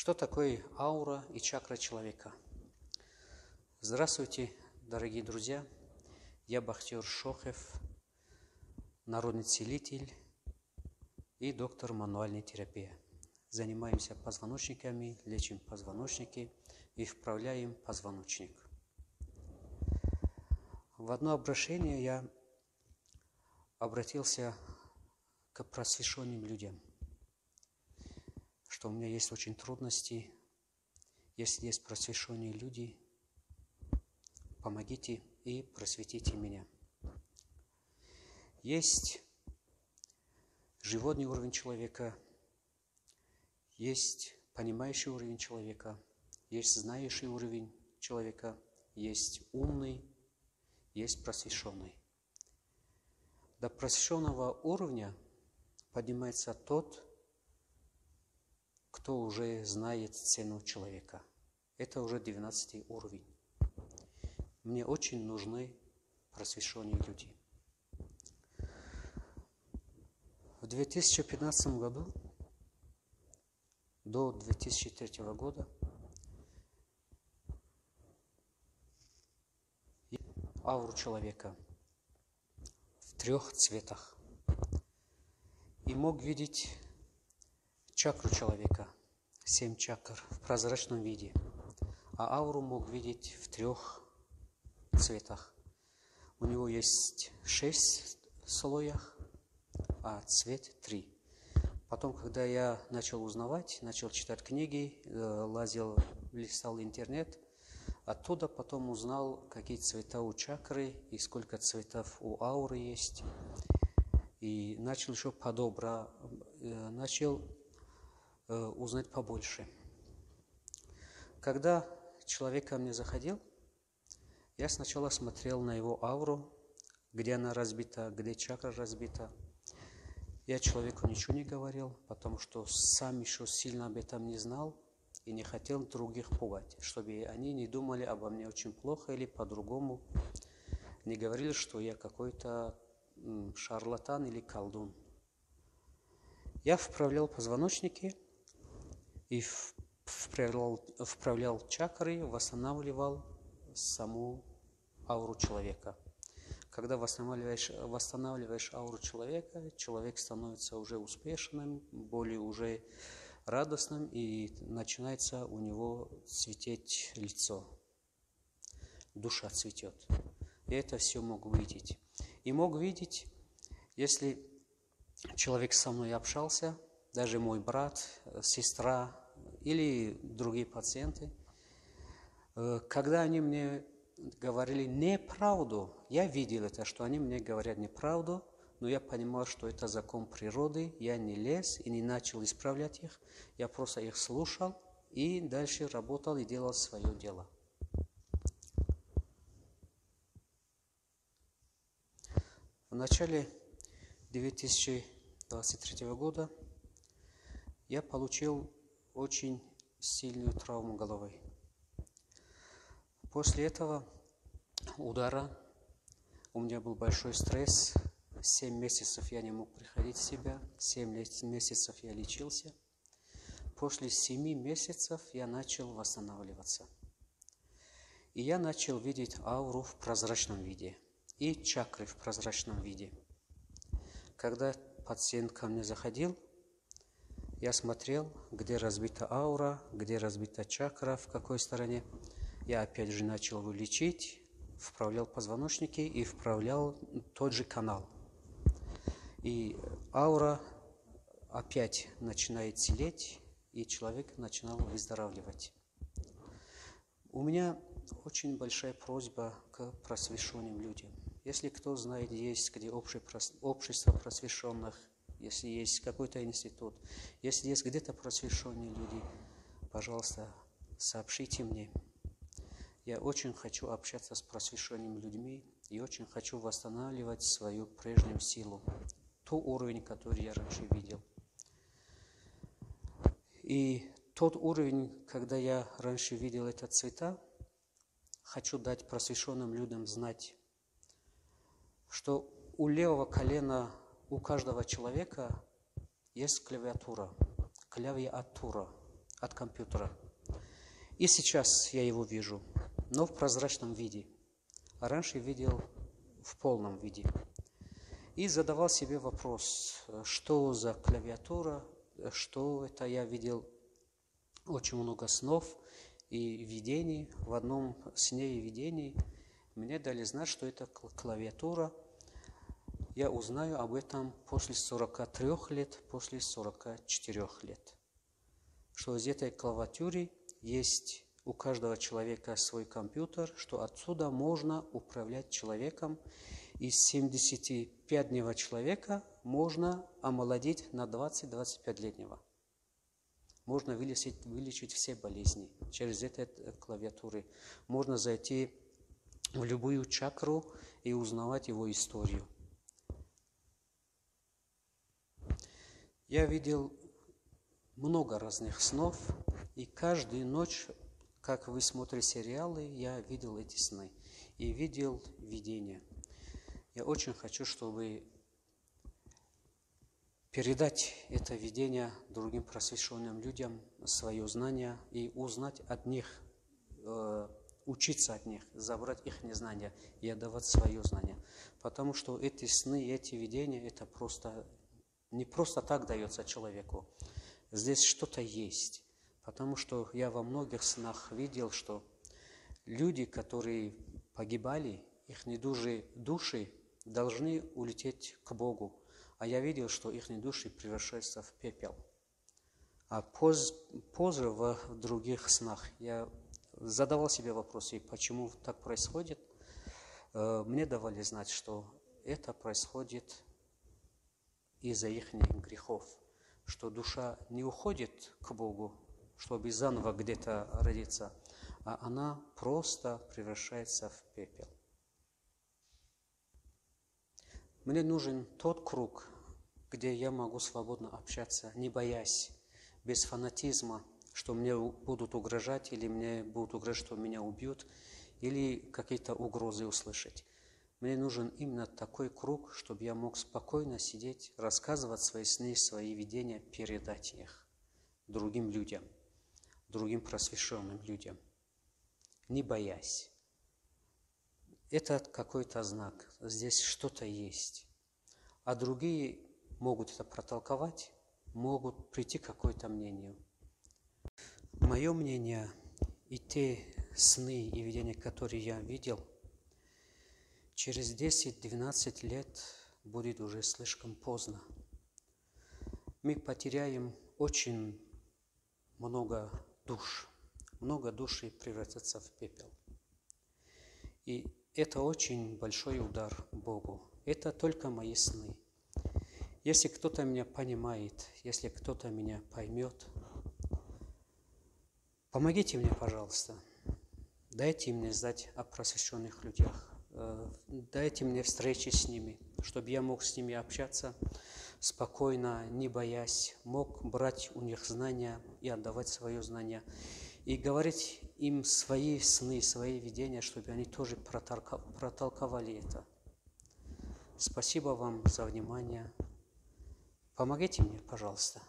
Что такое аура и чакра человека? Здравствуйте, дорогие друзья! Я Бахтиер Шохев, народный целитель и доктор мануальной терапии. Занимаемся позвоночниками, лечим позвоночники и вправляем позвоночник. В одно обращение я обратился к просвещенным людям, что у меня есть очень трудности. Если есть просвещенные люди, помогите и просветите меня. Есть животный уровень человека, есть понимающий уровень человека, есть знающий уровень человека, есть умный, есть просвещенный. До просвещенного уровня поднимается тот, кто уже знает цену человека. Это уже 12 уровень. Мне очень нужны просвещенные люди. В 2015 году до 2003 года я видел ауру человека в 3 цветах и мог видеть чакру человека, 7 чакр в прозрачном виде, а ауру мог видеть в 3 цветах. У него есть 6 слоев, а цвет 3. Потом, когда я начал узнавать, начал читать книги, лазил, листал интернет, оттуда потом узнал, какие цвета у чакры и сколько цветов у ауры есть. И начал еще начал узнать побольше. Когда человек ко мне заходил, я сначала смотрел на его ауру, где она разбита, где чакра разбита. Я человеку ничего не говорил, потому что сам еще сильно об этом не знал и не хотел других пугать, чтобы они не думали обо мне очень плохо или по-другому, не говорили, что я какой-то шарлатан или колдун. Я вправлял позвоночники и вправлял чакры, восстанавливал саму ауру человека. Когда восстанавливаешь ауру человека, человек становится уже успешным, более уже радостным, и начинается у него цвететь лицо. Душа цветет. Я это все мог видеть. И мог видеть, если человек со мной общался, даже мой брат, сестра или другие пациенты, когда они мне говорили неправду, я видел это, что они мне говорят неправду, но я понимал, что это закон природы, я не лез и не начал исправлять их, я просто их слушал и дальше работал и делал свое дело. В начале 2023 года я получил очень сильную травму головы. После этого удара у меня был большой стресс. 7 месяцев я не мог приходить в себя. 7 месяцев я лечился. После 7 месяцев я начал восстанавливаться. И я начал видеть ауру в прозрачном виде и чакры в прозрачном виде. Когда пациент ко мне заходил, я смотрел, где разбита аура, где разбита чакра, в какой стороне. Я опять же начал его лечить, вправлял позвоночники и вправлял тот же канал. И аура опять начинает целеть, и человек начинал выздоравливать. У меня очень большая просьба к просвещенным людям. Если кто знает, есть где общество просвещенных, если есть какой-то институт, если есть где-то просвещенные люди, пожалуйста, сообщите мне. Я очень хочу общаться с просвещенными людьми и очень хочу восстанавливать свою прежнюю силу, тот уровень, который я раньше видел. И тот уровень, когда я раньше видел эти цвета, хочу дать просвещенным людям знать, что у левого колена у каждого человека есть клавиатура, от компьютера. И сейчас я его вижу, но в прозрачном виде. А раньше видел в полном виде. И задавал себе вопрос, что за клавиатура, что это. Я видел очень много снов и видений. В одном сне и видении мне дали знать, что это клавиатура. Я узнаю об этом после 43 лет, после 44 лет. Что из этой клавиатуры есть у каждого человека свой компьютер, что отсюда можно управлять человеком. Из 75-летнего человека можно омолодить на 20-25-летнего. Можно вылечить все болезни через эту клавиатуру. Можно зайти в любую чакру и узнавать его историю. Я видел много разных снов, и каждую ночь, как вы смотрите сериалы, я видел эти сны и видел видения. Я очень хочу, чтобы передать это видение другим просвещенным людям, свое знание, и узнать от них, учиться от них, забрать их знания и отдавать свое знание. Потому что эти сны, эти видения, это не просто так дается человеку. Здесь что-то есть. Потому что я во многих снах видел, что люди, которые погибали, их души должны улететь к Богу. А я видел, что их души превращаются в пепел. А позже в других снах я задавал себе вопросы, почему так происходит. Мне давали знать, что это происходит из-за их грехов, что душа не уходит к Богу, чтобы заново где-то родиться, а она просто превращается в пепел. Мне нужен тот круг, где я могу свободно общаться, не боясь, без фанатизма, что мне будут угрожать, или мне будут угрожать, что меня убьют, или какие-то угрозы услышать. Мне нужен именно такой круг, чтобы я мог спокойно сидеть, рассказывать свои сны, свои видения, передать их другим людям, другим просвещенным людям, не боясь. Это какой-то знак, здесь что-то есть. А другие могут это протолковать, могут прийти к какому-то мнению. Мое мнение и те сны и видения, которые я видел, через 10-12 лет будет уже слишком поздно. Мы потеряем очень много душ и превратятся в пепел. И это очень большой удар Богу. Это только мои сны. Если кто-то меня понимает, если кто-то меня поймет, помогите мне, пожалуйста. Дайте мне знать о просвещенных людях. Дайте мне встречи с ними, чтобы я мог с ними общаться спокойно, не боясь, мог брать у них знания и отдавать свое знание, и говорить им свои сны, свои видения, чтобы они тоже протолковали это. Спасибо вам за внимание. Помогите мне, пожалуйста.